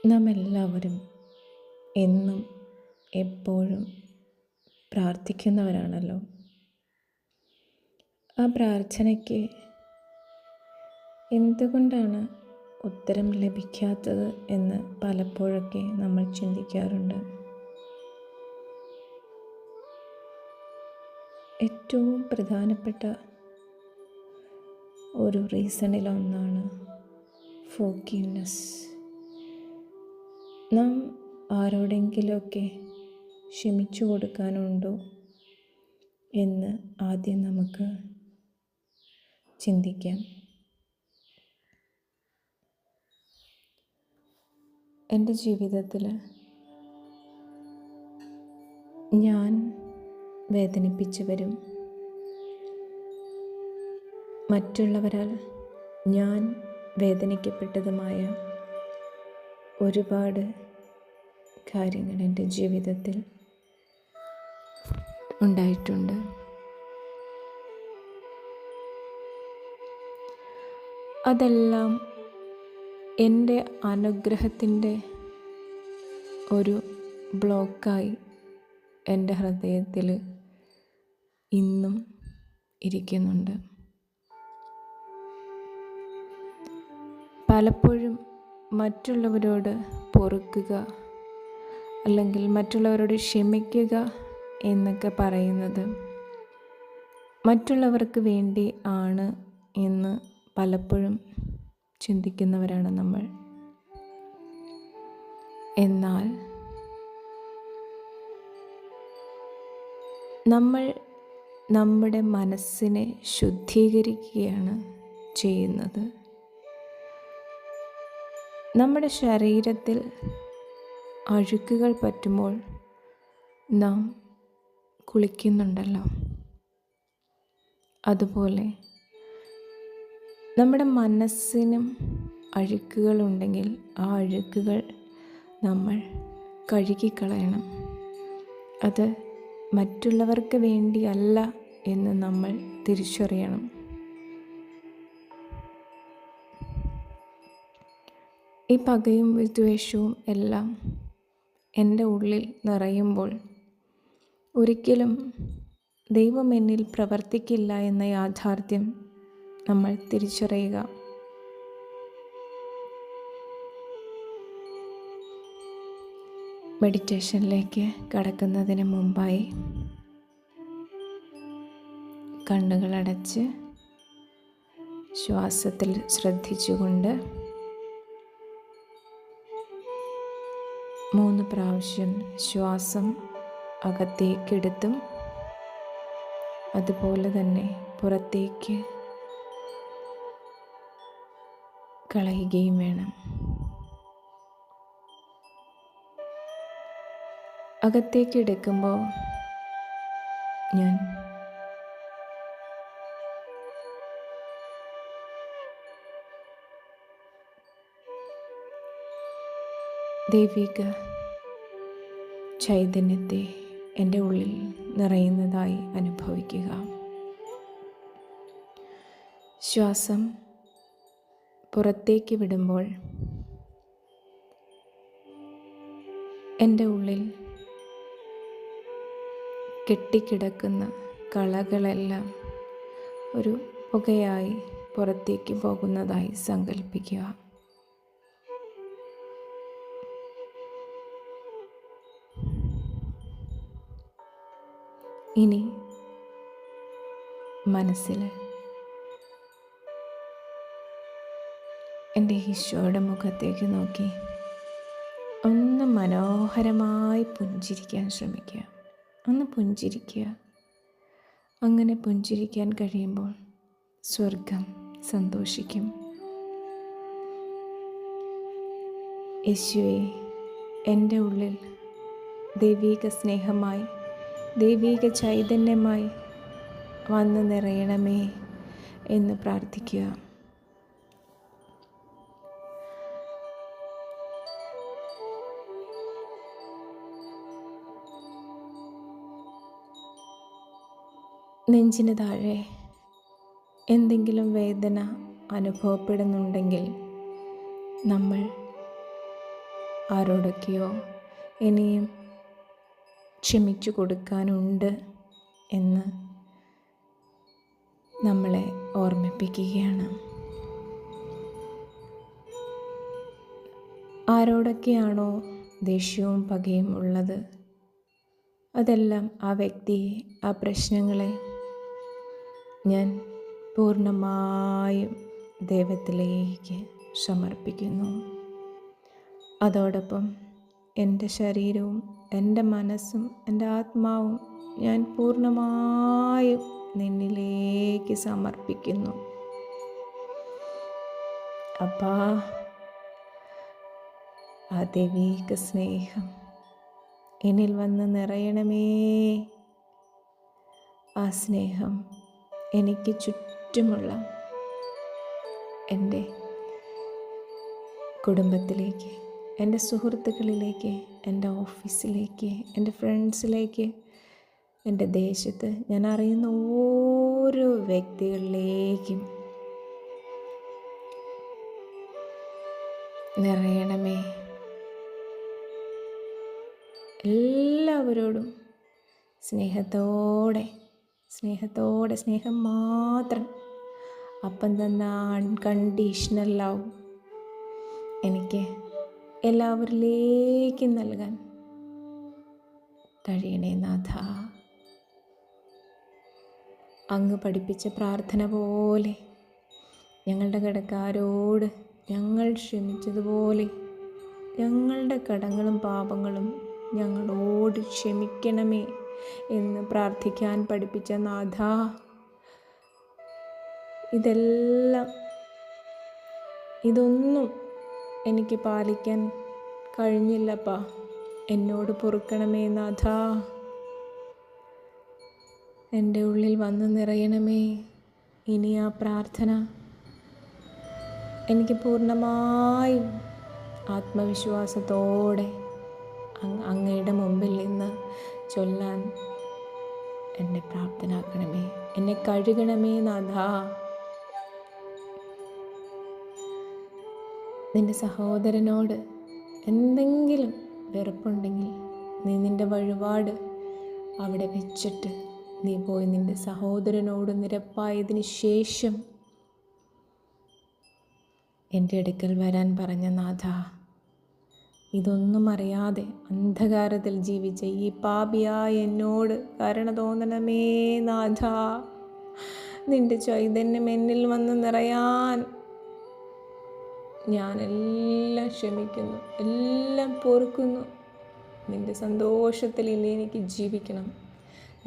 നാം എല്ലാവരും എന്നും എപ്പോഴും പ്രാർത്ഥിക്കുന്നവരാണല്ലോ. ആ പ്രാർത്ഥനയ്ക്ക് എന്തുകൊണ്ടാണ് ഉത്തരം ലഭിക്കാത്തത് എന്ന് പലപ്പോഴൊക്കെ നമ്മൾ ചിന്തിക്കാറുണ്ട്. ഏറ്റവും പ്രധാനപ്പെട്ട ഒരു റീസണിലൊന്നാണ് ഫോർഗീവ്നെസ്. നാം ആരോടെങ്കിലുമൊക്കെ ക്ഷമിച്ചു കൊടുക്കാനുണ്ടോ എന്ന് ആദ്യം നമുക്ക് ചിന്തിക്കാം. എൻ്റെ ജീവിതത്തിൽ ഞാൻ വേദനിപ്പിച്ചവരും മറ്റുള്ളവരാൽ ഞാൻ വേദനിക്കപ്പെട്ടതുമായ ഒരുപാട് കാര്യങ്ങൾ എൻ്റെ ജീവിതത്തിൽ ഉണ്ടായിട്ടുണ്ട്. അതെല്ലാം എൻ്റെ അനുഗ്രഹത്തിൻ്റെ ഒരു ബ്ലോക്കായി എൻ്റെ ഹൃദയത്തിൽ ഇന്നും ഇരിക്കുന്നുണ്ട്. പലപ്പോഴും മറ്റുള്ളവരോട് പൊറുക്കുക അല്ലെങ്കിൽ മറ്റുള്ളവരോട് ക്ഷമിക്കുക എന്നൊക്കെ പറയുന്നത് മറ്റുള്ളവർക്ക് വേണ്ടി ആണ് എന്ന് പലപ്പോഴും ചിന്തിക്കുന്നവരാണ് നമ്മൾ. എന്നാൽ നമ്മൾ നമ്മുടെ മനസ്സിനെ ശുദ്ധീകരിക്കുകയാണ് ചെയ്യുന്നത്. നമ്മുടെ ശരീരത്തിൽ അഴുക്കുകൾ പറ്റുമ്പോൾ നാം കുളിക്കുന്നുണ്ടല്ലോ. അതുപോലെ നമ്മുടെ മനസ്സിനും അഴുക്കുകളുണ്ടെങ്കിൽ ആ അഴുക്കുകൾ നമ്മൾ കഴുകിക്കളയണം. അത് മറ്റുള്ളവർക്ക് വേണ്ടിയല്ല എന്ന് നമ്മൾ തിരിച്ചറിയണം. ഈ പകയും വിദ്വേഷവും എല്ലാം എൻ്റെ ഉള്ളിൽ നിറയുമ്പോൾ ഒരിക്കലും ദൈവം എന്നിൽ പ്രവർത്തിക്കില്ല എന്ന യാഥാർത്ഥ്യം നമ്മൾ തിരിച്ചറിയുക. മെഡിറ്റേഷനിലേക്ക് കടക്കുന്നതിന് മുമ്പായി കണ്ണുകളടച്ച് ശ്വാസത്തിൽ ശ്രദ്ധിച്ചുകൊണ്ട് 3 പ്രാവശ്യം ശ്വാസം അകത്തേക്കെടുത്തും അതുപോലെ തന്നെ പുറത്തേക്ക് കളയുകയും വേണം. അകത്തേക്ക് എടുക്കുമ്പോൾ ഞാൻ ദൈവിക ചൈതന്യത്തെ എൻ്റെ ഉള്ളിൽ നിറയുന്നതായി അനുഭവിക്കുക. ശ്വാസം പുറത്തേക്ക് വിടുമ്പോൾ എൻ്റെ ഉള്ളിൽ കെട്ടിക്കിടക്കുന്ന കളകളെല്ലാം ഒരു പുകയായി പുറത്തേക്ക് പോകുന്നതായി സങ്കല്പിക്കുക. ഇനി മനസ്സിൽ എൻ്റെ ഈശോയുടെ മുഖത്തേക്ക് നോക്കി ഒന്ന് മനോഹരമായി പുഞ്ചിരിക്കാൻ ശ്രമിക്കുക. ഒന്ന് പുഞ്ചിരിക്കുക. അങ്ങനെ പുഞ്ചിരിക്കാൻ കഴിയുമ്പോൾ സ്വർഗം സന്തോഷിക്കും. യേശുവേ, എൻ്റെ ഉള്ളിൽ ദൈവിക സ്നേഹമായി ദൈവിക ചൈതന്യമായി വന്ന് നിറയണമേ എന്ന് പ്രാർത്ഥിക്കുക. നെഞ്ചിന് താഴെ എന്തെങ്കിലും വേദന അനുഭവപ്പെടുന്നുണ്ടെങ്കിൽ നമ്മൾ ആരോടൊക്കെയോ ഇനിയും ക്ഷമിച്ചു കൊടുക്കാനുണ്ട് എന്ന് നമ്മളെ ഓർമ്മിപ്പിക്കുകയാണ്. ആരോടൊക്കെയാണോ ദേഷ്യവും പകയും ഉള്ളത്, അതെല്ലാം ആ വ്യക്തിയെ, ആ പ്രശ്നങ്ങളെ ഞാൻ പൂർണ്ണമായും ദൈവത്തിലേക്ക് സമർപ്പിക്കുന്നു. അതോടൊപ്പം എൻ്റെ ശരീരവും എൻ്റെ മനസ്സും എൻ്റെ ആത്മാവും ഞാൻ പൂർണ്ണമായും നിന്നിലേക്ക് സമർപ്പിക്കുന്നു. അപ്പാ, ആ ദൈവീക സ്നേഹം എന്നിൽ വന്ന് നിറയണമേ. ആ സ്നേഹം എനിക്ക് ചുറ്റുമുള്ള എൻ്റെ കുടുംബത്തിലേക്ക്, എൻ്റെ സുഹൃത്തുക്കളിലേക്ക്, എൻ്റെ ഓഫീസിലേക്ക്, എൻ്റെ ഫ്രണ്ട്സിലേക്ക്, എൻ്റെ ദേശത്ത് ഞാൻ അറിയുന്ന ഓരോ വ്യക്തികളിലേക്കും നിറയണമേ. എല്ലാവരോടും സ്നേഹത്തോടെ സ്നേഹം മാത്രം, അപ്പം തന്ന അൺകണ്ടീഷണൽ ലവ് എനിക്ക് എല്ലാവരിലേക്കും നൽകാൻ കഴിയണേ നാഥ. അങ്ങ് പഠിപ്പിച്ച പ്രാർത്ഥന പോലെ ഞങ്ങളുടെ കടക്കാരോട് ഞങ്ങൾ ക്ഷമിച്ചതുപോലെ ഞങ്ങളുടെ കടങ്ങളും പാപങ്ങളും ഞങ്ങളോട് ക്ഷമിക്കണമേ എന്ന് പ്രാർത്ഥിക്കാൻ പഠിപ്പിച്ച നാഥ, ഇതൊന്നും എനിക്ക് പാലിക്കാൻ കഴിഞ്ഞില്ലപ്പാ. എന്നോട് പൊറുക്കണമേ നാഥ. എൻ്റെ ഉള്ളിൽ വന്ന് നിറയണമേ. ഇനി ആ പ്രാർത്ഥന എനിക്ക് പൂർണ്ണമായും ആത്മവിശ്വാസത്തോടെ അങ്ങയുടെ മുമ്പിൽ നിന്ന് ചൊല്ലാൻ എന്നെ പ്രാപ്തനാക്കണമേ. എന്നെ കഴുകണമേ നാഥ. നിൻ്റെ സഹോദരനോട് എന്തെങ്കിലും വെറുപ്പുണ്ടെങ്കിൽ നീ നിൻ്റെ വഴിപാട് അവിടെ വെച്ചിട്ട് നീ പോയി നിൻ്റെ സഹോദരനോട് നിരപ്പായതിന് ശേഷം എൻ്റെ അടുക്കൽ വരാൻ പറഞ്ഞ നാഥ, ഇതൊന്നും അറിയാതെ അന്ധകാരത്തിൽ ജീവിച്ച ഈ പാപിയായ എന്നോട് കരുണ തോന്നണമേ നാഥ. നിൻ്റെ ചൈതന്യം എന്നിൽ വന്ന് നിറയാൻ ഞാനെല്ലാം ക്ഷമിക്കുന്നു, എല്ലാം പൊറുക്കുന്നു. നിൻ്റെ സന്തോഷത്തിൽ ഇനി എനിക്ക് ജീവിക്കണം.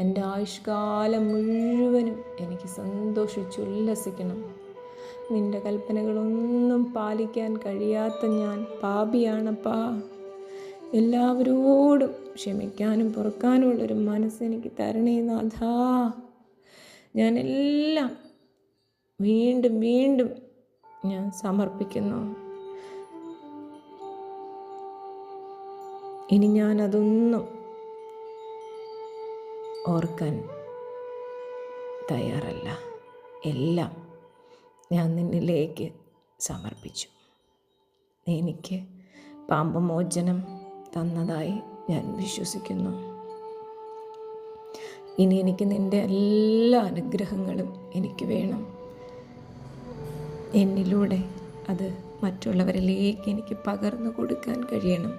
എൻ്റെ ആയുഷ്കാലം മുഴുവനും എനിക്ക് സന്തോഷിച്ചുല്ലസിക്കണം. നിൻ്റെ കൽപ്പനകളൊന്നും പാലിക്കാൻ കഴിയാത്ത ഞാൻ പാപിയാണപ്പാ. എല്ലാവരോടും ക്ഷമിക്കാനും പൊറുക്കാനുമുള്ളൊരു മനസ്സെനിക്ക് തരണേ നാഥ. ഞാനെല്ലാം വീണ്ടും വീണ്ടും ഞാൻ സമർപ്പിക്കുന്നു. ഇനി ഞാനതൊന്നും ഓർക്കാൻ തയ്യാറല്ല. എല്ലാം ഞാൻ നിന്നിലേക്ക് സമർപ്പിച്ചു. എനിക്ക് പാപമോചനം തന്നതായി ഞാൻ വിശ്വസിക്കുന്നു. ഇനി എനിക്ക് നിൻ്റെ എല്ലാ അനുഗ്രഹങ്ങളും എനിക്ക് വേണം. എന്നിലൂടെ അത് മറ്റുള്ളവരിലേക്ക് എനിക്ക് പകർന്നു കൊടുക്കാൻ കഴിയണം.